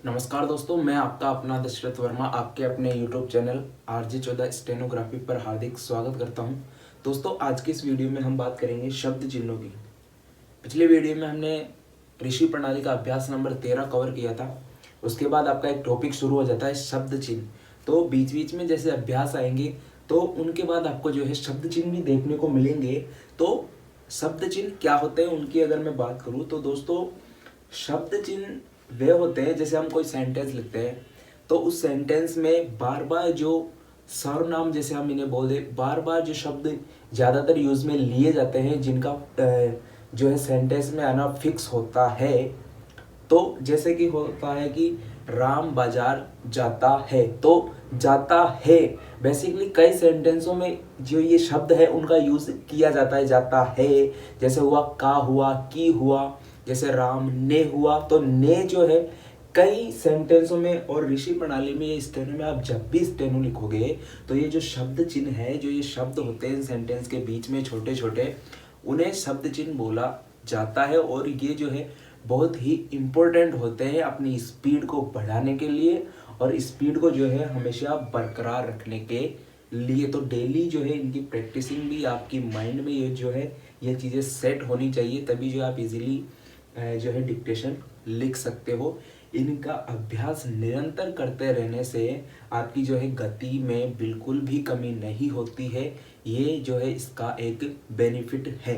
नमस्कार दोस्तों, मैं आपका अपना दशरथ वर्मा आपके अपने YouTube चैनल RJ14 स्टेनोग्राफी पर हार्दिक स्वागत करता हूं। दोस्तों, आज की इस वीडियो में हम बात करेंगे शब्द चिन्हों की। पिछले वीडियो में हमने ऋषि प्रणाली का अभ्यास नंबर 13 कवर किया था। उसके बाद आपका एक टॉपिक शुरू हो जाता है शब्द चिन्ह। तो बीच बीच में जैसे अभ्यास आएंगे तो उनके बाद आपको जो है शब्द चिन्ह भी देखने को मिलेंगे। तो शब्द चिन्ह क्या होते हैं उनकी अगर मैं बात करूँ तो दोस्तों, शब्द चिन्ह वे होते हैं जैसे हम कोई सेंटेंस लिखते हैं तो उस सेंटेंस में बार बार जो सर्वनाम जैसे हम इन्हें बोल दे, बार बार जो शब्द ज़्यादातर यूज में लिए जाते हैं जिनका जो है सेंटेंस में आना फिक्स होता है। तो जैसे कि होता है कि राम बाजार जाता है, तो जाता है बेसिकली कई सेंटेंसों में जो ये शब्द है उनका यूज किया जाता है जाता है। जैसे हुआ का हुआ, की हुआ, जैसे राम ने हुआ, तो ने जो है कई सेंटेंसों में और ऋषि प्रणाली में ये स्टेनो में आप जब भी स्टेनो लिखोगे तो ये जो शब्द चिन्ह है, जो ये शब्द होते हैं सेंटेंस के बीच में छोटे छोटे, उन्हें शब्द चिन्ह बोला जाता है। और ये जो है बहुत ही इम्पोर्टेंट होते हैं अपनी स्पीड को बढ़ाने के लिए और स्पीड को जो है हमेशा बरकरार रखने के लिए। तो डेली जो है इनकी प्रैक्टिसिंग भी आपकी माइंड में ये जो है ये चीज़ें सेट होनी चाहिए, तभी जो आप इजीली जो है डिक्टेशन लिख सकते हो। इनका अभ्यास निरंतर करते रहने से आपकी जो है गति में बिल्कुल भी कमी नहीं होती है। ये जो है इसका एक बेनिफिट है।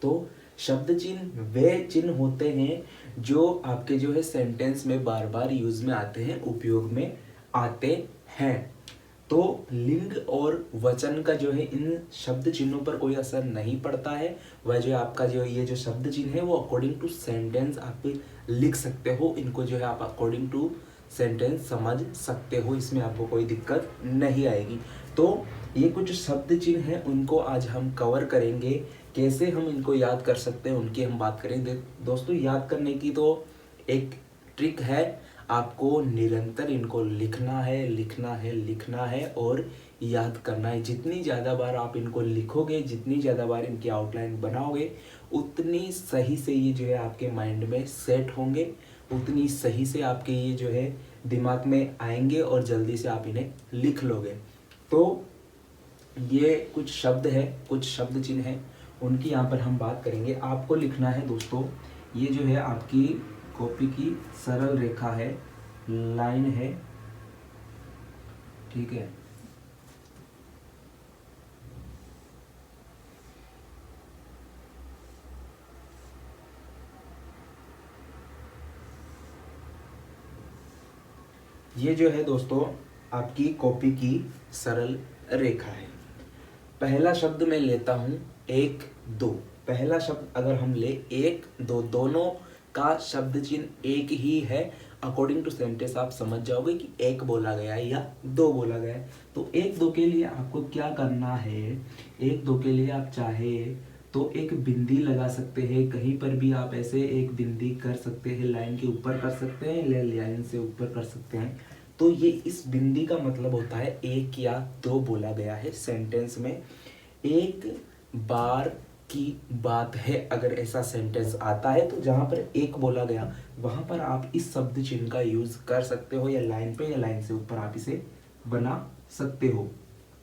तो शब्द चिन्ह वे चिन्ह होते हैं जो आपके जो है सेंटेंस में बार बार यूज में आते हैं, उपयोग में आते हैं। तो लिंग और वचन का जो है इन शब्द चिन्हों पर कोई असर नहीं पड़ता है। वह जो आपका जो ये जो शब्द चिन्ह है वो अकॉर्डिंग टू सेंटेंस आप लिख सकते हो। इनको जो है आप अकॉर्डिंग टू सेंटेंस समझ सकते हो, इसमें आपको कोई दिक्कत नहीं आएगी। तो ये कुछ शब्द चिन्ह हैं, उनको आज हम कवर करेंगे। कैसे हम इनको याद कर सकते हैं उनकी हम बात करेंगे। दोस्तों, याद करने की तो एक ट्रिक है, आपको निरंतर इनको लिखना है लिखना है लिखना है और याद करना है। जितनी ज़्यादा बार आप इनको लिखोगे, जितनी ज़्यादा बार इनकी आउटलाइन बनाओगे, उतनी सही से ये जो है आपके माइंड में सेट होंगे, उतनी सही से आपके ये जो है दिमाग में आएंगे और जल्दी से आप इन्हें लिख लोगे। तो ये कुछ शब्द है, कुछ शब्द चिन्ह हैं, उनकी यहाँ पर हम बात करेंगे। आपको लिखना है दोस्तों, ये जो है आपकी कॉपी की सरल रेखा है, लाइन है, ठीक है। ये जो है दोस्तों आपकी कॉपी की सरल रेखा है। पहला शब्द मैं लेता हूं एक दो। पहला शब्द अगर हम ले एक दो, दोनों का शब्द चिन्ह एक ही है। अकॉर्डिंग टू सेंटेंस आप समझ जाओगे कि एक बोला गया है या दो बोला गया है। तो एक दो के लिए आपको क्या करना है, एक दो के लिए आप चाहे तो एक बिंदी लगा सकते हैं, कहीं पर भी आप ऐसे एक बिंदी कर सकते हैं, लाइन के ऊपर कर सकते हैं या लाइन से ऊपर कर सकते हैं। तो ये इस बिंदी का मतलब होता है एक या दो बोला गया है सेंटेंस में। एक बार की बात है, अगर ऐसा सेंटेंस आता है तो जहां पर एक बोला गया वहां पर आप इस शब्द चिन्ह का यूज कर सकते हो, या लाइन पे या लाइन से ऊपर आप इसे बना सकते हो।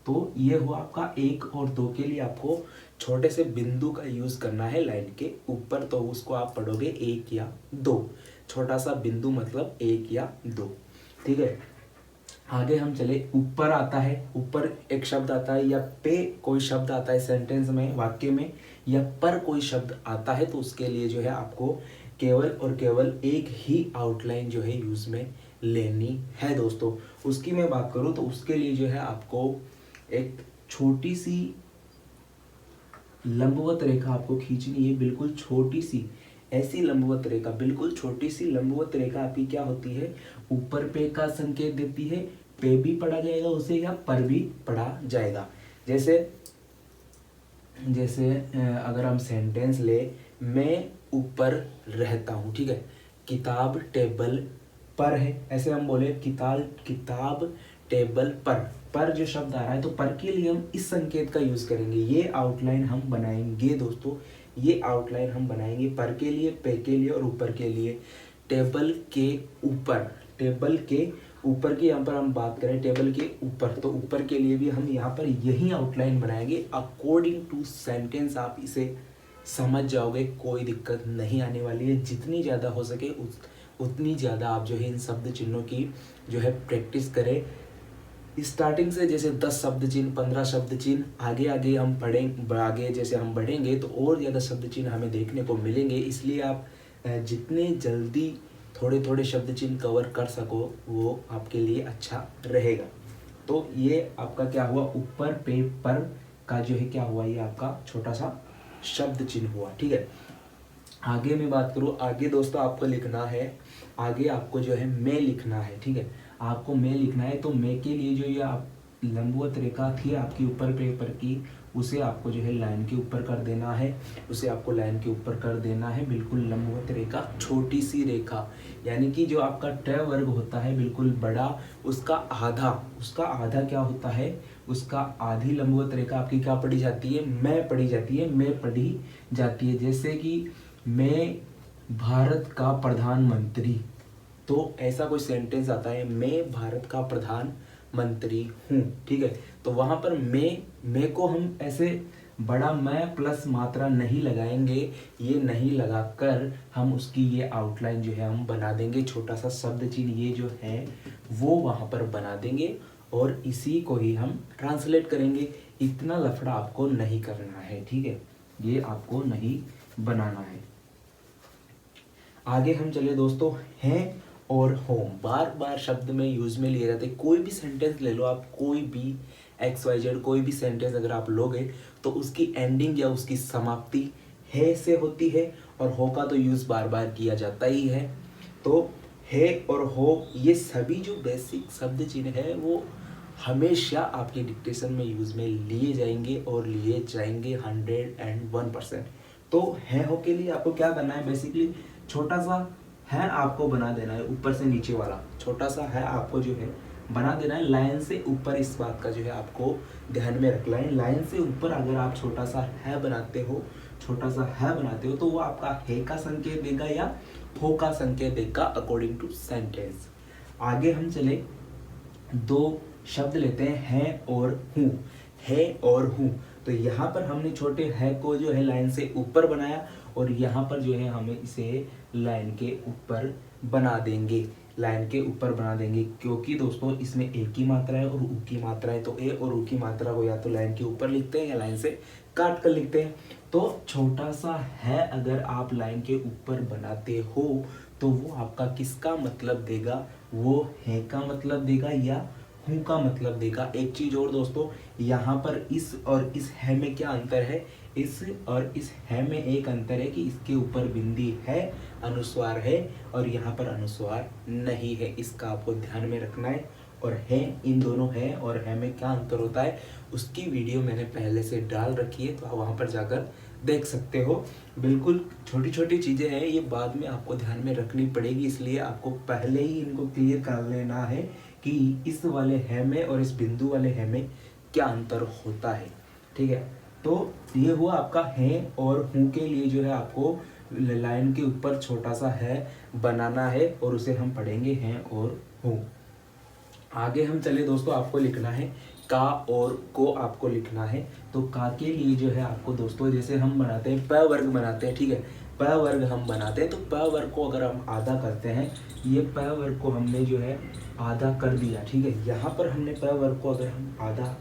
तो ये हुआ आपका एक और दो के लिए आपको छोटे से बिंदु का यूज करना है लाइन के ऊपर, तो उसको आप पढ़ोगे एक या दो। छोटा सा बिंदु मतलब एक या दो, ठीक है। आगे हम चले, ऊपर आता है, ऊपर एक शब्द आता है, या पे कोई शब्द आता है सेंटेंस में, वाक्य में, या पर कोई शब्द आता है, तो उसके लिए जो है आपको केवल और केवल एक ही आउटलाइन जो है यूज में लेनी है दोस्तों। उसकी मैं बात करूं तो उसके लिए जो है आपको एक छोटी सी लंबवत रेखा आपको खींचनी है, बिल्कुल छोटी सी ऐसी लंबवत रेखा, बिल्कुल छोटी सी लंबवत रेखा आपकी क्या होती है, ऊपर पे का संकेत देती है, पे भी पढ़ा जाएगा उसे या पर भी पढ़ा जाएगा। जैसे जैसे अगर हम सेंटेंस ले, मैं ऊपर रहता हूँ, ठीक है, किताब टेबल पर है, ऐसे हम बोले किताब टेबल पर जो शब्द आ रहा है तो पर के लिए हम इस संकेत का यूज करेंगे। ये आउटलाइन हम बनाएंगे दोस्तों, ये आउटलाइन हम बनाएंगे पर के लिए, पे के लिए और ऊपर के लिए। टेबल के ऊपर, टेबल के ऊपर की यहाँ पर हम बात करें टेबल के ऊपर, तो ऊपर के लिए भी हम यहाँ पर यही आउटलाइन बनाएंगे अकॉर्डिंग टू सेंटेंस। आप इसे समझ जाओगे, कोई दिक्कत नहीं आने वाली है। जितनी ज़्यादा हो सके उतनी ज़्यादा आप जो है इन शब्द चिन्हों की जो है प्रैक्टिस करें। स्टार्टिंग से जैसे 10 शब्द चिन्ह, 15 शब्द चिन्ह, आगे आगे हम पढ़ेंगे, आगे जैसे हम बढ़ेंगे तो और ज़्यादा शब्द चिन्ह हमें देखने को मिलेंगे। इसलिए आप जितने जल्दी थोड़े थोड़े शब्द चिन्ह कवर कर सको वो आपके लिए अच्छा रहेगा। तो ये आपका क्या हुआ, ऊपर पे पर का जो है क्या हुआ, ये आपका छोटा सा शब्द चिन्ह हुआ। ठीक है, आगे मैं बात करूँ, आगे दोस्तों आपको लिखना है, आगे आपको जो है मैं लिखना है। ठीक है, आपको मैं लिखना है। तो मैं के लिए जो ये आप लंबवत रेखा थी आपकी ऊपर पेपर की, उसे आपको जो है लाइन के ऊपर कर देना है, उसे आपको लाइन के ऊपर कर देना है। बिल्कुल लंबवत रेखा, छोटी सी रेखा, यानी कि जो आपका ट वर्ग होता है बिल्कुल बड़ा, उसका आधा क्या होता है, उसका आधी लंबवत रेखा आपकी क्या पढ़ी जाती है, मैं पढ़ी जाती है, मैं पढ़ी जाती है। जैसे कि मैं भारत का प्रधानमंत्री, तो ऐसा कोई सेंटेंस आता है, मैं भारत का प्रधानमंत्री हूँ। ठीक है, तो वहां पर मैं को हम ऐसे बड़ा मैं प्लस मात्रा नहीं लगाएंगे, ये नहीं लगाकर हम उसकी ये आउटलाइन जो है हम बना देंगे, छोटा सा शब्द चिन्ह ये जो है वो वहां पर बना देंगे और इसी को ही हम ट्रांसलेट करेंगे। इतना लफड़ा आपको नहीं करना है। ठीक है, ये आपको नहीं बनाना है। आगे हम चले दोस्तों, हैं और होम बार बार शब्द में यूज में लिए जाते हैं। कोई भी सेंटेंस ले लो आप, कोई भी XYZ कोई भी सेंटेंस अगर आप लोगे तो उसकी एंडिंग या उसकी समाप्ति है से होती है, और हो का तो यूज बार बार किया जाता ही है। तो है और हो ये सभी जो बेसिक शब्द चिन्ह है वो हमेशा आपके डिक्टेशन में यूज में लिए जाएंगे और लिए जाएंगे 101%। तो है हो के लिए आपको क्या करना है, बेसिकली छोटा सा है आपको बना देना है, ऊपर से नीचे वाला छोटा सा है आपको जो है बना देना है लाइन से ऊपर। इस बात का जो है आपको ध्यान में रखना है, लाइन से ऊपर अगर आप छोटा सा है बनाते हो, छोटा सा है बनाते हो तो वो आपका है का संकेत देगा या हो का संकेत देगा अकॉर्डिंग टू सेंटेंस। आगे हम चले, दो शब्द लेते हैं और हूँ, है और हूँ। तो यहाँ पर हमने छोटे है को जो है लाइन से ऊपर बनाया और यहाँ पर जो है हमें इसे लाइन के ऊपर बना देंगे, लाइन के ऊपर बना देंगे, क्योंकि दोस्तों इसमें ए की मात्रा है और ऊ की मात्रा है। तो ए और ऊ की मात्रा को या तो लाइन के ऊपर लिखते हैं या लाइन से काट कर लिखते हैं। तो छोटा सा है अगर आप लाइन के ऊपर बनाते हो तो वो आपका किसका मतलब देगा, वो है का मतलब देगा या हूँ का मतलब देगा। एक चीज और दोस्तों, यहाँ पर इस और इस है में क्या अंतर है, इस और इस है में एक अंतर है कि इसके ऊपर बिंदी है, अनुस्वार है, और यहाँ पर अनुस्वार नहीं है। इसका आपको ध्यान में रखना है। और है, इन दोनों है और है में क्या अंतर होता है उसकी वीडियो मैंने पहले से डाल रखी है, तो आप वहाँ पर जाकर देख सकते हो। बिल्कुल छोटी छोटी चीज़ें हैं, ये बाद में आपको ध्यान में रखनी पड़ेगी, इसलिए आपको पहले ही इनको क्लियर कर लेना है कि इस वाले है में और इस बिंदु वाले है में क्या अंतर होता है। ठीक है, तो ये हुआ आपका है और हूँ के लिए जो है आपको लाइन के ऊपर छोटा सा है बनाना है और उसे हम पढ़ेंगे हैं और हूँ। आगे हम चले दोस्तों, आपको लिखना है का और को आपको लिखना है। तो का के लिए जो है आपको दोस्तों जैसे हम बनाते हैं प वर्ग बनाते हैं, ठीक है, प वर्ग हम बनाते हैं। तो प वर्ग को अगर हम आधा करते हैं, ये प वर्ग को हमने जो है आधा कर दिया, ठीक है। यहाँ पर हमने प वर्ग को अगर हम आधा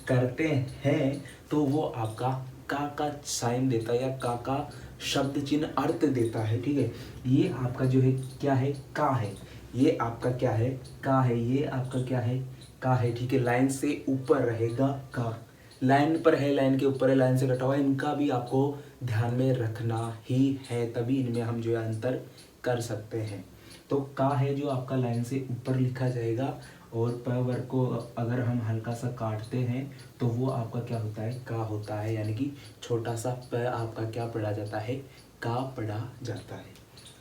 करते हैं तो वो आपका का साइन देता है या का शब्द चिन्ह अर्थ देता है, ठीक है। ये आपका जो है क्या है, का है, ये आपका क्या है, का है, ये आपका क्या है, का है, ठीक है। लाइन से ऊपर रहेगा का, लाइन पर है, लाइन के ऊपर है, लाइन से कटा हुआ है, इनका भी आपको ध्यान में रखना ही है, तभी इनमें हम जो है अंतर कर सकते हैं। तो का है जो आपका लाइन से ऊपर लिखा जाएगा, और प वर्ग को अगर हम हल्का सा काटते हैं तो वो आपका क्या होता है, का होता है, यानी कि छोटा सा प आपका क्या पढ़ा जाता है, का पढ़ा जाता है।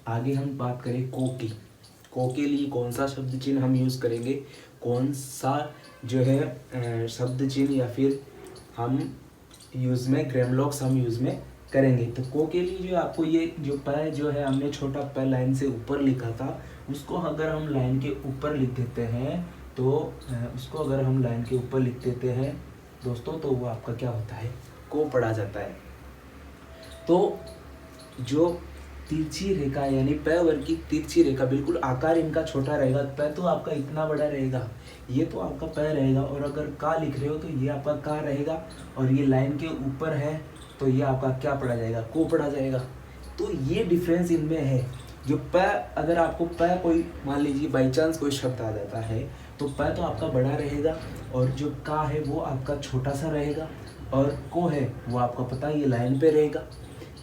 आगे हम बात करें को की, को के लिए कौन सा शब्द चिन्ह हम यूज़ करेंगे, कौन सा जो है शब्द चिन्ह या फिर हम यूज़ में ग्रामर लॉक्स हम यूज़ में करेंगे। तो को के लिए जो आपको ये जो प जो है हमने छोटा प लाइन से ऊपर लिखा था, उसको अगर हम लाइन के ऊपर लिख देते हैं तो उसको अगर हम लाइन के ऊपर लिख देते हैं दोस्तों, तो वो आपका क्या होता है, को पढ़ा जाता है। तो जो तिरछी रेखा यानी प वर्ग की तिरछी रेखा, बिल्कुल आकार इनका छोटा रहेगा। प तो आपका इतना बड़ा रहेगा, ये तो आपका प रहेगा, और अगर का लिख रहे हो तो ये आपका का रहेगा, और ये लाइन के ऊपर है तो ये आपका क्या पढ़ा जाएगा, को पढ़ा जाएगा। तो ये डिफरेंस इनमें है। जो प, अगर आपको प कोई मान लीजिए बाई चांस कोई शब्द आ जाता है तो प तो आपका बड़ा रहेगा, और जो का है वो आपका छोटा सा रहेगा, और को है वो आपका पता ये लाइन पे रहेगा।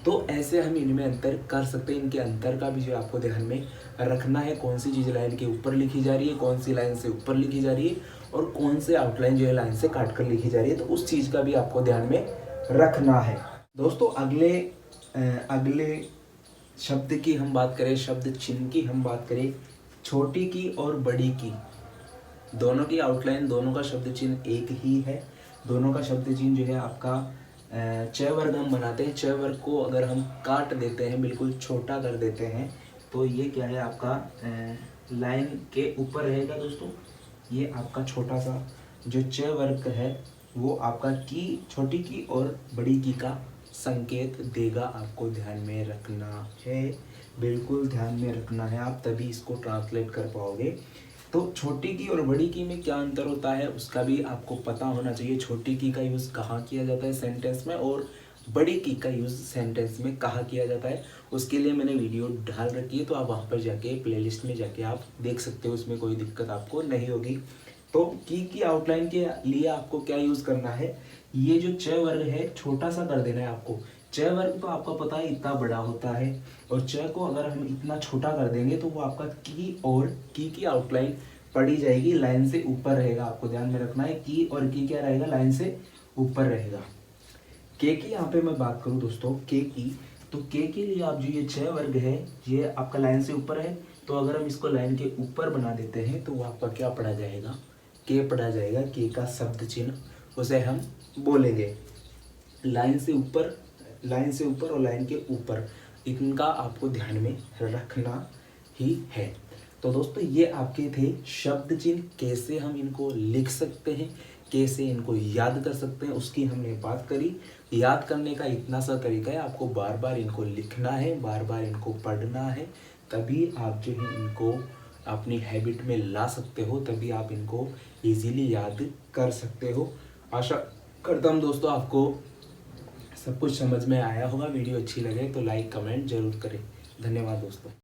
तो ऐसे हम इनमें अंतर कर सकते हैं। इनके अंतर का भी जो आपको ध्यान में रखना है, कौन सी चीज़ लाइन के ऊपर लिखी जा रही है, कौन सी लाइन से ऊपर लिखी जा रही है, और कौन से आउटलाइन जो है लाइन से काट कर लिखी जा रही है। तो उस चीज़ का भी आपको ध्यान में रखना है। दोस्तों अगले शब्द की हम बात करें, शब्द चिन्ह की हम बात करें, छोटी की और बड़ी की, दोनों की आउटलाइन, दोनों का शब्द चिन्ह एक ही है। दोनों का शब्द चिन्ह जो है आपका च वर्ग हम बनाते हैं। च वर्ग को अगर हम काट देते हैं, बिल्कुल छोटा कर देते हैं, तो ये क्या है आपका लाइन के ऊपर रहेगा दोस्तों। ये आपका छोटा सा जो च वर्ग है वो आपका की, छोटी की और बड़ी की का संकेत देगा। आपको ध्यान में रखना है, बिल्कुल ध्यान में रखना है, आप तभी इसको ट्रांसलेट कर पाओगे। तो छोटी की और बड़ी की में क्या अंतर होता है उसका भी आपको पता होना चाहिए। छोटी की का यूज़ कहाँ किया जाता है सेंटेंस में, और बड़ी की का यूज़ सेंटेंस में कहाँ किया जाता है, उसके लिए मैंने वीडियो डाल रखी है। तो आप वहाँ पर जाके प्लेलिस्ट में जाके आप देख सकते हो, उसमें कोई दिक्कत आपको नहीं होगी। तो की आउटलाइन के लिए आपको क्या यूज़ करना है, ये जो च वर्ग है छोटा सा कर देना है आपको। च वर्ग तो आपका पता है इतना बड़ा होता है, और च को अगर हम इतना छोटा कर देंगे तो वो आपका की और की आउटलाइन पढ़ी जाएगी, लाइन से ऊपर रहेगा। आपको ध्यान में रखना है की और की क्या रहेगा, लाइन से ऊपर रहेगा। के की यहाँ पे मैं बात करूँ दोस्तों, के की, तो के के लिए आप जो ये च वर्ग है ये आपका लाइन से ऊपर है, तो अगर हम इसको लाइन के ऊपर बना देते हैं तो वो आपका क्या पढ़ा जाएगा, के पढ़ा जाएगा। के का शब्द चिन्ह उसे हम बोलेंगे। लाइन से ऊपर और लाइन के ऊपर, इनका आपको ध्यान में रखना ही है। तो दोस्तों ये आपके थे शब्द चिन्ह, कैसे हम इनको लिख सकते हैं, कैसे इनको याद कर सकते हैं, उसकी हमने बात करी। याद करने का इतना सा तरीका है, आपको बार बार इनको लिखना है, बार बार इनको पढ़ना है, तभी आप जो है इनको अपनी हैबिट में ला सकते हो, तभी आप इनको इजीली याद कर सकते हो। आशा करता हूँ दोस्तों आपको सब कुछ समझ में आया होगा। वीडियो अच्छी लगे तो लाइक कमेंट जरूर करें। धन्यवाद दोस्तों।